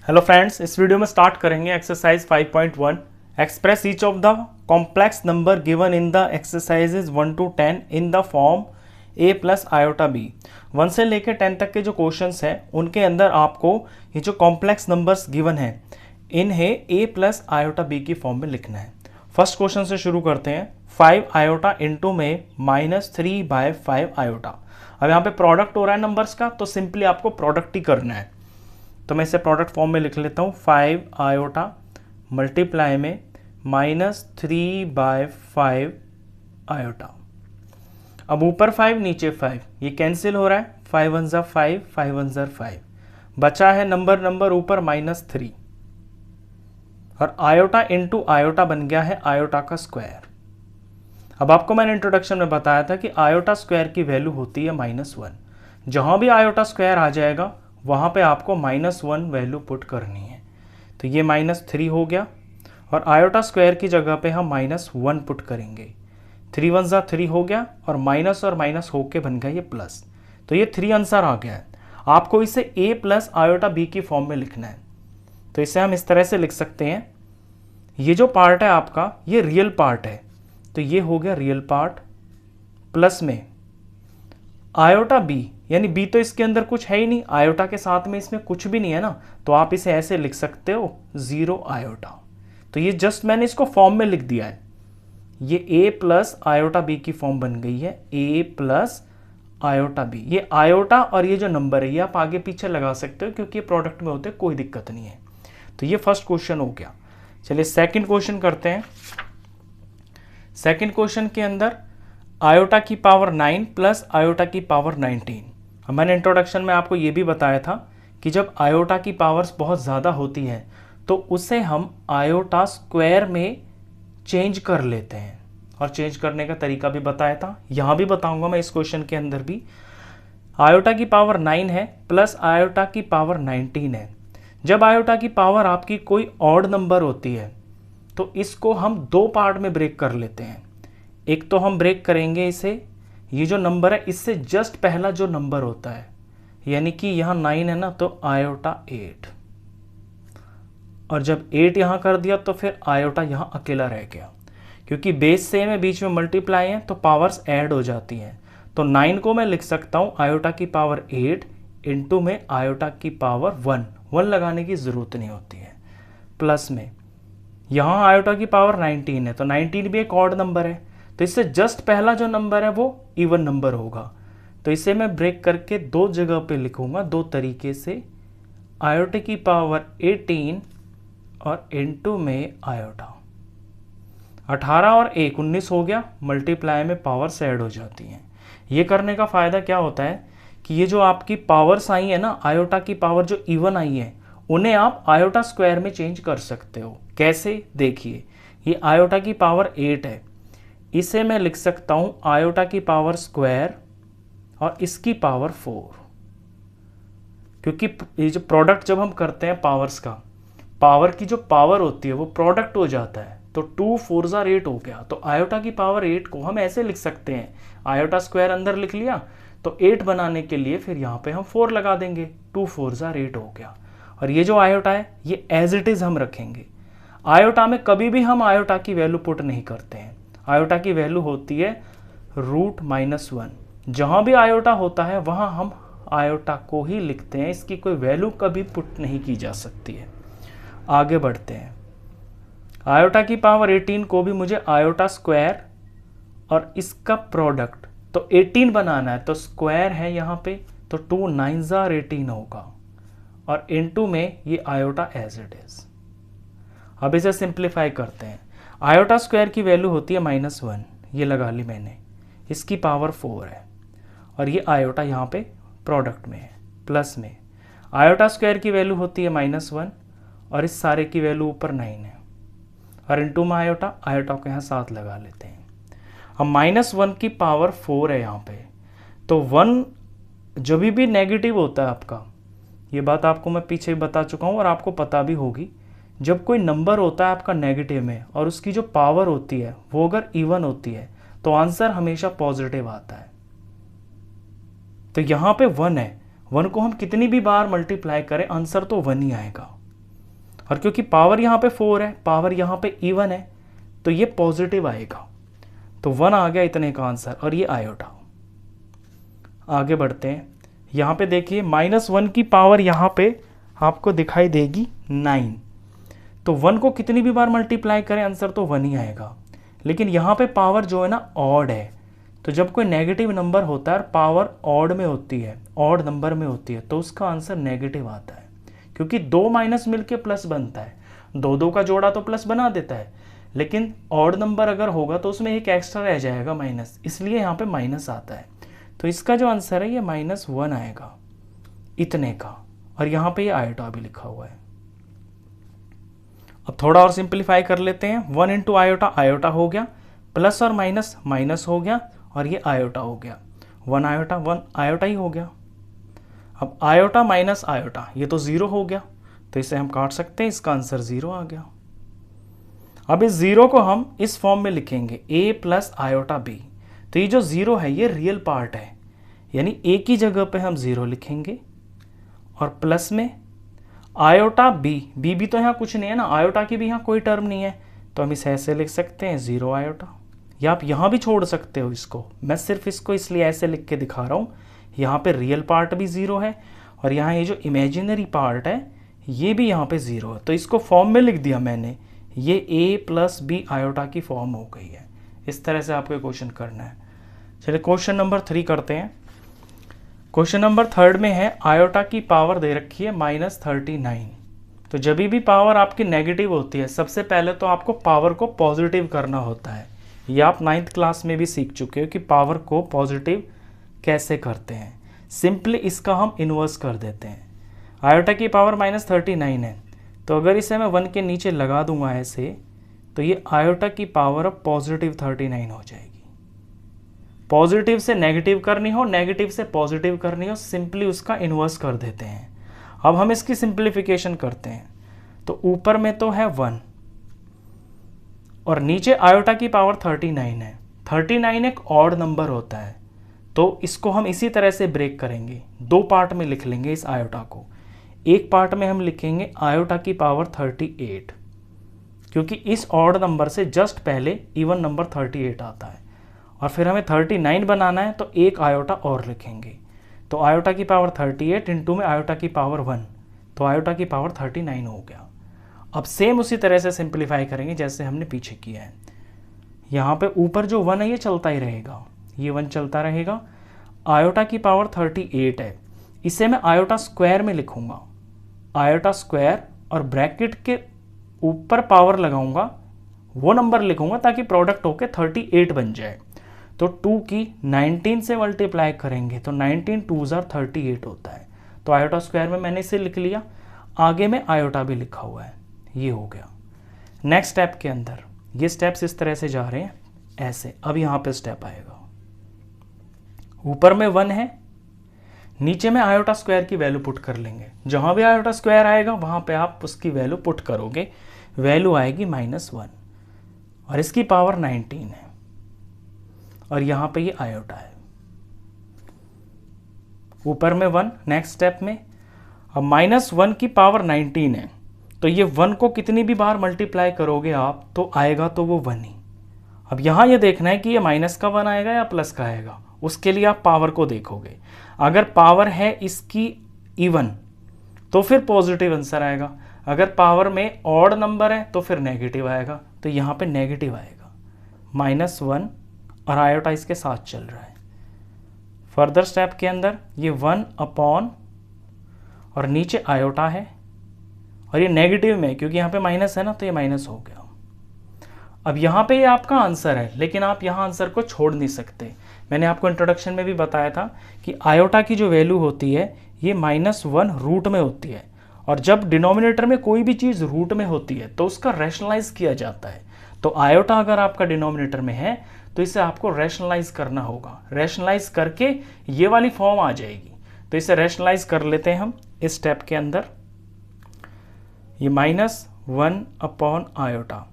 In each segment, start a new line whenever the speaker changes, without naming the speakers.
Hello friends, इस video में start करेंगे exercise 5.1। Express each of the complex number given in the exercises 1 to 10 in the form a plus iota B. 1 से लेकर 10 तक के जो क्वेश्चंस हैं उनके अंदर आपको ये जो कॉम्प्लेक्स नंबर्स गिवन हैं इन्हें a प्लस आयोटा बी की फॉर्म में लिखना है। फर्स्ट क्वेश्चन से शुरू करते हैं। 5 आयोटा इंटू में -3/5 आयोटा। अब यहाँ पे प्रोडक्ट हो रहा है नंबर्स का, तो सिंपली आपको प्रोडक्ट ही करना है। तो मैं इसे प्रोडक्ट फॉर्म में लिख लेता हूँ। 5 आयोटा मल्टीप्लाई में -3/5 आयोटा। अब ऊपर 5 नीचे 5, ये कैंसिल हो रहा है। 5 1 ज़ा 5, 5 1 ज़ा 5, बचा है नंबर ऊपर -3 और आयोटा इंटू आयोटा बन गया है आयोटा का स्क्वायर। अब आपको मैंने इंट्रोडक्शन में बताया था कि आयोटा स्क्वायर की वैल्यू होती है -1। जहां भी आयोटा स्क्वायर आ जाएगा वहां पे आपको -1 वैल्यू पुट करनी है। तो ये -3 हो गया और आयोटा स्क्वायर की जगह पे हम -1 पुट करेंगे। 3 1 ज़ा 3 हो गया और माइनस होके बन गया ये प्लस। तो ये 3 आंसर आ गया है। आपको इसे a प्लस आयोटा b की फॉर्म में लिखना है। तो इसे हम इस तरह से लिख सकते हैं, ये जो पार्ट है आपका ये रियल पार्ट है, तो ये हो गया रियल पार्ट प्लस में आयोटा b, यानी b तो इसके अंदर कुछ है ही नहीं, आयोटा के साथ में इसमें कुछ भी नहीं है ना, तो आप इसे ऐसे लिख सकते हो 0 आयोटा। तो ये जस्ट मैंने इसको फॉर्म में लिख दिया है। ये a प्लस आयोटा b की फॉर्म बन गई है, a प्लस आयोटा b। ये आयोटा और ये जो नंबर है ये आप आगे पीछे लगा सकते हो क्योंकि ये प्रोडक्ट में होते कोई दिक्कत नहीं है। तो ये फर्स्ट क्वेश्चन हो गया। चलिए सेकंड क्वेश्चन करते हैं। सेकंड क्वेश्चन के अंदर आयोटा की पावर 9 प्लस आयोटा की पावर 19। मैंने इंट्रोडक्शन में आपको ये भी बताया था कि जब आयोटा की पावर्स बहुत ज़्यादा होती है तो उसे हम आयोटा स्क्वायर में चेंज कर लेते हैं, और चेंज करने का तरीका भी बताया था, यहाँ भी बताऊंगा मैं इस क्वेश्चन के अंदर भी। आयोटा की पावर 9 है प्लस आयोटा की पावर 19 है। जब आयोटा की पावर आपकी कोई ऑड नंबर होती है तो इसको हम दो पार्ट में ब्रेक कर लेते हैं। एक तो हम ब्रेक करेंगे इसे, ये जो नंबर है इससे जस्ट पहला जो नंबर होता है, यानी कि यहाँ 9 है ना, तो आयोटा 8, और जब 8 यहाँ कर दिया तो फिर आयोटा यहाँ अकेला रह गया। क्योंकि बेस सेम है, बीच में मल्टीप्लाई है तो पावर्स ऐड हो जाती हैं। तो 9 को मैं लिख सकता हूँ आयोटा की पावर 8 इंटू में आयोटा की पावर 1 लगाने की ज़रूरत नहीं होती है, प्लस में यहाँ आयोटा की पावर 19 है, तो 19 भी एक ऑड नंबर है, तो इससे जस्ट पहला जो नंबर है वो इवन नंबर होगा। तो इसे मैं ब्रेक करके दो जगह पे लिखूंगा, दो तरीके से, आयोटा की पावर 18 और इनटू में आयोटा। 18 और 1 19 हो गया, मल्टीप्लाई में पावर्स ऐड हो जाती हैं। ये करने का फ़ायदा क्या होता है कि ये जो आपकी पावर्स आई है ना, आयोटा की पावर जो इवन आई है उन्हें आप आयोटा स्क्वायर में चेंज कर सकते हो। कैसे, देखिए, ये आयोटा की पावर 8 है, इसे मैं लिख सकता हूं आयोटा की पावर स्क्वायर और इसकी पावर 4। क्योंकि ये जो प्रोडक्ट जब हम करते हैं पावर्स का, पावर की जो पावर होती है वो प्रोडक्ट हो जाता है, तो 2 4 ज़ा 8 हो गया। तो आयोटा की पावर 8 को हम ऐसे लिख सकते हैं, आयोटा स्क्वायर अंदर लिख लिया तो 8 बनाने के लिए फिर यहाँ पे हम 4 लगा देंगे, 2 4 ज़ा 8 हो गया। और ये जो आयोटा है ये एज इट इज़ हम रखेंगे। आयोटा में कभी भी हम आयोटा की वैल्यू पुट नहीं करते हैं, आयोटा की वैल्यू होती है √-1। जहाँ भी आयोटा होता है वहाँ हम आयोटा को ही लिखते हैं, इसकी कोई वैल्यू कभी पुट नहीं की जा सकती है। आगे बढ़ते हैं। आयोटा की पावर 18 को भी मुझे आयोटा स्क्वायर और इसका प्रोडक्ट, तो 18 बनाना है तो स्क्वायर है यहाँ पे, तो 2 9 ज़ा 18 होगा, और इनटू में ये आयोटा एज इट इज। अब इसे सिंप्लीफाई करते हैं। आयोटा स्क्वायर की वैल्यू होती है -1, ये लगा ली मैंने, इसकी पावर 4 है, और ये आयोटा यहाँ पे प्रोडक्ट में है, प्लस में आयोटा स्क्वायर की वैल्यू होती है -1 और इस सारे की वैल्यू ऊपर 9 है, और इनटू में आयोटा, आयोटा को यहाँ साथ लगा लेते हैं। अब -1 की पावर 4 है यहाँ पे, तो 1 जब भी नेगेटिव होता है आपका, ये बात आपको मैं पीछे बता चुका हूँ और आपको पता भी होगी, जब कोई नंबर होता है आपका नेगेटिव में और उसकी जो पावर होती है वो अगर इवन होती है तो आंसर हमेशा पॉजिटिव आता है। तो यहाँ पे 1 है, 1 को हम कितनी भी बार मल्टीप्लाई करें आंसर तो 1 ही आएगा। और क्योंकि पावर यहाँ पे 4 है, पावर यहाँ पे इवन है, तो ये पॉजिटिव आएगा। तो 1 आ गया इतने का आंसर, और ये आयोटा। आगे बढ़ते हैं। यहाँ पे देखिए -1 की पावर यहाँ पे आपको दिखाई देगी 9। तो 1 को कितनी भी बार मल्टीप्लाई करें आंसर तो 1 ही आएगा। लेकिन यहाँ पे पावर जो है ना ऑड है, तो जब कोई नेगेटिव नंबर होता है और पावर ऑड में होती है, ऑड नंबर में होती है, तो उसका आंसर नेगेटिव आता है। क्योंकि 2 माइनस मिलके प्लस बनता है, 2 का जोड़ा तो प्लस बना देता है, लेकिन ऑड नंबर अगर होगा तो उसमें एक एक्स्ट्रा रह जाएगा माइनस, इसलिए यहाँ पे माइनस आता है। तो इसका जो आंसर है ये -1 आएगा इतने का, और यहाँ पे ये आयोटा भी लिखा हुआ है। अब थोड़ा और सिंप्लीफाई कर लेते हैं। 1 इंटू आयोटा, आयोटा हो गया, प्लस और माइनस, माइनस हो गया, और ये आयोटा हो गया। 1 आयोटा 1 आयोटा ही हो गया। अब आयोटा माइनस आयोटा, ये तो 0 हो गया, तो इसे हम काट सकते हैं, इसका आंसर 0 आ गया। अब इस 0 को हम इस फॉर्म में लिखेंगे a प्लस आयोटा b। तो ये जो 0 है ये रियल पार्ट है, यानी a की जगह पे हम 0 लिखेंगे, और प्लस में आयोटा b, b भी तो यहाँ कुछ नहीं है ना, आयोटा की भी यहाँ कोई टर्म नहीं है, तो हम इसे ऐसे लिख सकते हैं 0 आयोटा। या आप यहाँ भी छोड़ सकते हो इसको, मैं सिर्फ इसको इसलिए ऐसे लिख के दिखा रहा हूँ। यहाँ पे रियल पार्ट भी 0 है, और यहाँ ये जो इमेजिनरी पार्ट है ये भी यहाँ पे 0 है, तो इसको फॉर्म में लिख दिया मैंने, ये a प्लस बी आयोटा की फॉर्म हो गई है। इस तरह से आपको क्वेश्चन करना है। चलिए क्वेश्चन नंबर 3 करते हैं। क्वेश्चन नंबर 3 में है आयोटा की पावर दे रखी है -39। तो जब भी पावर आपकी नेगेटिव होती है, सबसे पहले तो आपको पावर को पॉजिटिव करना होता है। ये आप 9th क्लास में भी सीख चुके हो कि पावर को पॉजिटिव कैसे करते हैं। सिंपली इसका हम इन्वर्स कर देते हैं। आयोटा की पावर -39 है, तो अगर इसे मैं 1 के नीचे लगा दूंगा ऐसे, तो ये आयोटा की पावर अब +39 हो जाएगी। पॉजिटिव से नेगेटिव करनी हो, नेगेटिव से पॉजिटिव करनी हो, सिंपली उसका इन्वर्स कर देते हैं। अब हम इसकी सिंप्लीफिकेशन करते हैं। तो ऊपर में तो है 1, और नीचे आयोटा की पावर 39 है। 39 एक ऑड नंबर होता है, तो इसको हम इसी तरह से ब्रेक करेंगे, 2 पार्ट में लिख लेंगे इस आयोटा को। एक पार्ट में हम लिखेंगे आयोटा की पावर 38, क्योंकि इस ऑड नंबर से जस्ट पहले इवन नंबर 38 आता है, और फिर हमें 39 बनाना है, तो एक आयोटा और लिखेंगे। तो आयोटा की पावर 38 इंटू में आयोटा की पावर 1, तो आयोटा की पावर 39 हो गया। अब सेम उसी तरह से सिंप्लीफाई करेंगे जैसे हमने पीछे किया है। यहाँ पे ऊपर जो 1 है ये चलता ही रहेगा, ये 1 चलता रहेगा। आयोटा की पावर 38 है, इसे मैं आयोटा स्क्वायर में लिखूंगा, आयोटा स्क्वायर, और ब्रैकेट के ऊपर पावर लगाऊंगा, वो नंबर लिखूंगा ताकि प्रोडक्ट होके 38 बन जाए। तो 2 की 19 से मल्टीप्लाई करेंगे तो 19 2 ज़ार 38 होता है। तो आयोटा स्क्वायर में मैंने इसे लिख लिया, आगे में आयोटा भी लिखा हुआ है, ये हो गया। नेक्स्ट स्टेप के अंदर ये स्टेप्स इस तरह से जा रहे हैं ऐसे। अब यहाँ पे स्टेप आएगा, ऊपर में 1 है, नीचे में आयोटा स्क्वायर की वैल्यू पुट कर लेंगे। जहाँ भी आयोटा स्क्वायर आएगा वहाँ पे आप उसकी वैल्यू पुट करोगे, वैल्यू आएगी -1, और इसकी पावर 19 है, और यहाँ पे ये आयोटा है, ऊपर में 1। नेक्स्ट स्टेप में अब -1 की पावर 19 है, तो ये 1 को कितनी भी बार मल्टीप्लाई करोगे आप तो आएगा तो वो 1 ही। अब यहाँ ये देखना है कि ये माइनस का 1 आएगा या प्लस का आएगा, उसके लिए आप पावर को देखोगे। अगर पावर है इसकी इवन तो फिर पॉजिटिव आंसर आएगा, अगर पावर में ऑड नंबर है तो फिर नेगेटिव आएगा, तो यहाँ पे नेगेटिव आएगा, -1, और आयोटा इसके साथ चल रहा है। फर्दर स्टेप के अंदर ये 1 अपॉन, और नीचे आयोटा है, और ये नेगेटिव में क्योंकि यहाँ पे माइनस है ना, तो ये माइनस हो गया। अब यहाँ पे ये आपका आंसर है, लेकिन आप यहाँ आंसर को छोड़ नहीं सकते। मैंने आपको इंट्रोडक्शन में भी बताया था कि आयोटा की जो वैल्यू होती है ये -1 रूट में होती है, और जब डिनोमिनेटर में कोई भी चीज़ रूट में होती है तो उसका रैशनलाइज किया जाता है। तो आयोटा अगर आपका डिनोमिनेटर में है तो इसे आपको रैशनलाइज करना होगा, रैशनलाइज करके ये वाली फॉर्म आ जाएगी। तो इसे रैशनलाइज कर लेते हैं हम इस स्टेप के अंदर, ये -1 अपॉन आयोटा,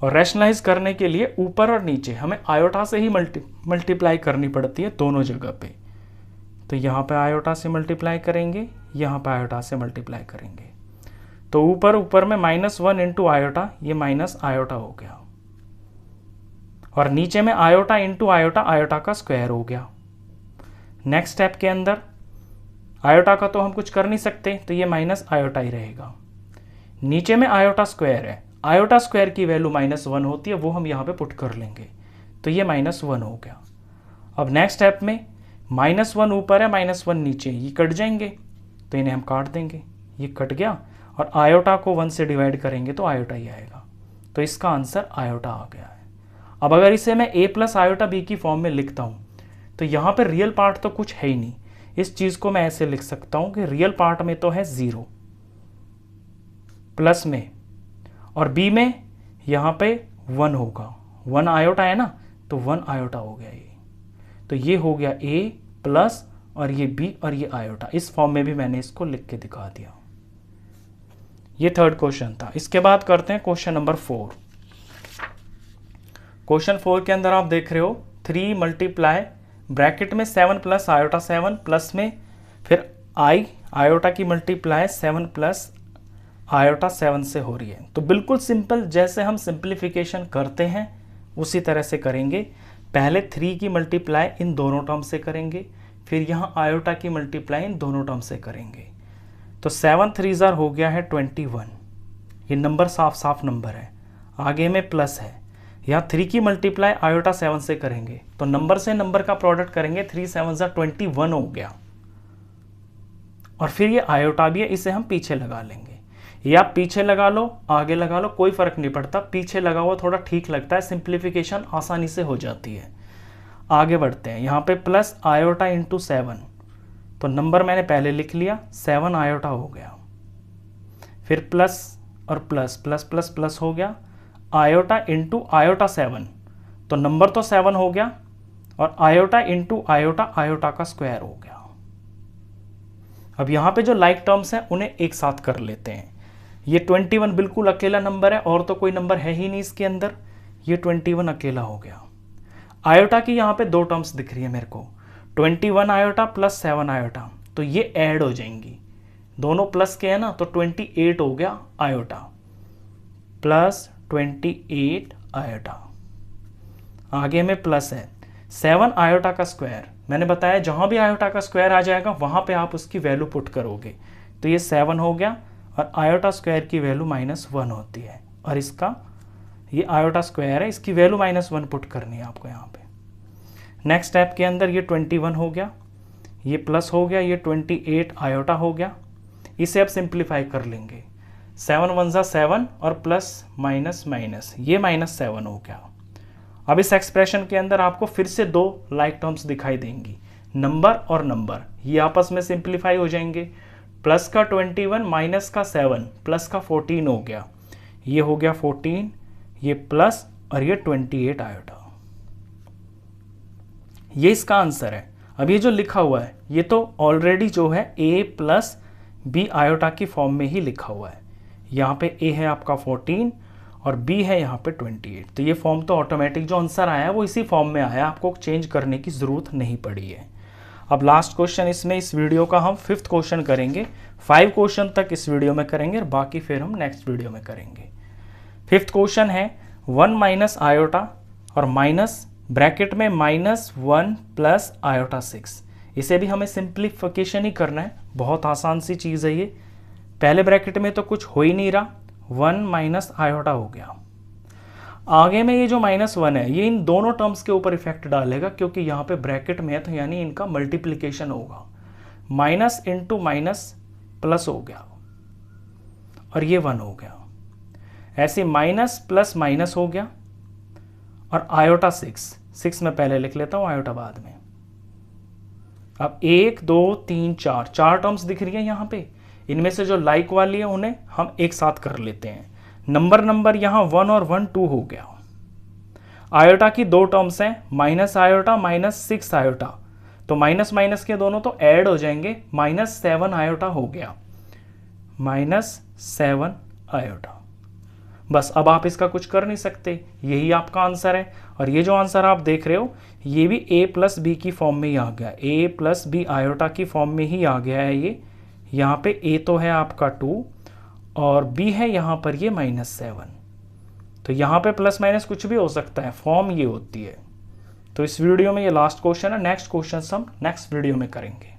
और रैशनलाइज करने के लिए ऊपर और नीचे हमें आयोटा से ही मल्टीप्लाई करनी पड़ती है दोनों जगह पे। तो यहाँ पे आयोटा से मल्टीप्लाई करेंगे, यहाँ पे आयोटा से मल्टीप्लाई करेंगे, तो ऊपर ऊपर में -1 इंटू आयोटा, ये माइनस आयोटा हो गया, और नीचे में आयोटा इंटू आयोटा, आयोटा का स्क्वायर हो गया। नेक्स्ट स्टेप के अंदर आयोटा का तो हम कुछ कर नहीं सकते, तो ये माइनस आयोटा ही रहेगा। नीचे में आयोटा स्क्वायर है, आयोटा स्क्वायर की वैल्यू -1 होती है, वो हम यहाँ पे पुट कर लेंगे, तो ये -1 हो गया। अब नेक्स्ट स्टेप में -1 ऊपर है, -1 नीचे, ये कट जाएंगे, तो इन्हें हम काट देंगे, ये कट गया, और आयोटा को 1 से डिवाइड करेंगे तो आयोटा ही आएगा, तो इसका आंसर आयोटा आ गया है। अब अगर इसे मैं a प्लस आयोटा b की फॉर्म में लिखता हूँ, तो यहाँ पर रियल पार्ट तो कुछ है ही नहीं, इस चीज़ को मैं ऐसे लिख सकता हूँ कि रियल पार्ट में तो है 0 प्लस में, और b में यहाँ पे 1 होगा, 1 आयोटा है ना, तो 1 आयोटा हो गया ये, तो ये हो गया a प्लस और ये b और ये आयोटा। इस फॉर्म में भी मैंने इसको लिख के दिखा दिया। ये थर्ड क्वेश्चन था। इसके बाद करते हैं क्वेश्चन नंबर 4। क्वेश्चन 4 के अंदर आप देख रहे हो 3 मल्टीप्लाई ब्रैकेट में 7 प्लस आयोटा 7 प्लस में फिर आयोटा की मल्टीप्लाई 7 प्लस आयोटा 7 से हो रही है। तो बिल्कुल सिंपल, जैसे हम सिंप्लीफिकेशन करते हैं उसी तरह से करेंगे। पहले 3 की मल्टीप्लाई इन दोनों टर्म से करेंगे, फिर यहाँ आयोटा की मल्टीप्लाई इन दोनों टर्म से करेंगे। तो 7 3 हो गया है 21, ये नंबर साफ साफ नंबर है, आगे में प्लस है। यहाँ 3 की मल्टीप्लाई आयोटा 7 से करेंगे, तो नंबर से नंबर का प्रोडक्ट करेंगे, 3 7 21 हो गया, और फिर ये आयोटा भी है, इसे हम पीछे लगा लेंगे। या आप पीछे लगा लो, आगे लगा लो, कोई फर्क नहीं पड़ता, पीछे लगा हुआ थोड़ा ठीक लगता है, सिंप्लीफिकेशन आसानी से हो जाती है। आगे बढ़ते हैं, यहाँ पे प्लस आयोटा इंटू 7, तो नंबर मैंने पहले लिख लिया, 7 आयोटा हो गया, फिर प्लस और प्लस प्लस प्लस प्लस हो गया, आयोटा इंटू आयोटा 7, तो नंबर तो 7 हो गया, और आयोटा इंटू आयोटा, आयोटा का स्क्वायर हो गया। अब यहाँ पे जो लाइक टर्म्स हैं उन्हें एक साथ कर लेते हैं। ये 21 बिल्कुल अकेला नंबर है, और तो कोई नंबर है ही नहीं इसके अंदर, ये 21 अकेला हो गया। आयोटा की यहाँ पे 2 टर्म्स दिख रही है मेरे को, 21 आयोटा प्लस 7 आयोटा, तो ये ऐड हो जाएंगी, दोनों प्लस के है ना, तो 28 हो गया आयोटा प्लस 28 आयोटा। आगे में प्लस है 7 आयोटा का स्क्वायर, मैंने बताया जहाँ भी आयोटा का स्क्वायर आ जाएगा वहाँ पे आप उसकी वैल्यू पुट करोगे, तो ये 7 हो गया, और आयोटा स्क्वायर की वैल्यू -1 होती है, और इसका ये आयोटा स्क्वायर है, इसकी वैल्यू -1 पुट करनी है आपको यहाँ पे। नेक्स्ट स्टेप के अंदर ये 21 हो गया, ये प्लस हो गया, ये 28 आयोटा हो गया। इसे अब सिंप्लीफाई कर लेंगे, 7 1 7 और प्लस माइनस माइनस, ये -7 हो गया। अब इस एक्सप्रेशन के अंदर आपको फिर से 2 लाइक टर्म्स दिखाई देंगी, नंबर और नंबर, ये आपस में सिंप्लीफाई हो जाएंगे। प्लस का 21 माइनस का 7 प्लस का 14 हो गया, ये हो गया 14, ये प्लस और ये 28 आयोटा, ये इसका आंसर है। अब ये जो लिखा हुआ है ये तो ऑलरेडी जो है a प्लस बी आयोटा की फॉर्म में ही लिखा हुआ है। यहाँ पे a है आपका 14 और b है यहाँ पे 28, तो ये फॉर्म तो ऑटोमेटिक जो आंसर आया है वो इसी फॉर्म में आया, आपको चेंज करने की ज़रूरत नहीं पड़ी है। अब लास्ट क्वेश्चन इसमें, इस वीडियो का हम 5th क्वेश्चन करेंगे, 5 क्वेश्चन तक इस वीडियो में करेंगे और बाकी फिर हम नेक्स्ट वीडियो में करेंगे। 5th क्वेश्चन है 1 माइनस आयोटा और माइनस ब्रैकेट में -1 प्लस आयोटा 6। इसे भी हमें सिंप्लीफिकेशन ही करना है, बहुत आसान सी चीज़ है ये। पहले ब्रैकेट में तो कुछ हो ही नहीं रहा, 1 माइनस आयोटा हो गया। आगे में ये जो -1 है ये इन दोनों टर्म्स के ऊपर इफेक्ट डालेगा, क्योंकि यहाँ पे ब्रैकेट में है तो यानी इनका मल्टीप्लिकेशन होगा, माइनस इंटू माइनस प्लस हो गया और ये 1 हो गया। ऐसे माइनस प्लस माइनस हो गया, और आयोटा 6 में पहले लिख लेता हूँ, आयोटा बाद में। अब 1 2 3 4 टर्म्स दिख रही है यहाँ पे, इनमें से जो लाइक वाली है उन्हें हम एक साथ कर लेते हैं। नंबर यहाँ 1 और 1 2 हो गया। आयोटा की 2 टर्म्स हैं, माइनस आयोटा -6 आयोटा, तो माइनस माइनस के दोनों तो ऐड हो जाएंगे, -7 आयोटा हो गया, -7 आयोटा। बस अब आप इसका कुछ कर नहीं सकते, यही आपका आंसर है। और ये जो आंसर आप देख रहे हो ये भी a प्लस बी की फॉर्म में ही आ गया, a प्लस बी आयोटा की फॉर्म में ही आ गया है ये। यहाँ पे a तो है आपका 2 और b है यहाँ पर ये -7। तो यहाँ पे प्लस माइनस कुछ भी हो सकता है, फॉर्म ये होती है। तो इस वीडियो में ये लास्ट क्वेश्चन है, नेक्स्ट क्वेश्चन हम नेक्स्ट वीडियो में करेंगे।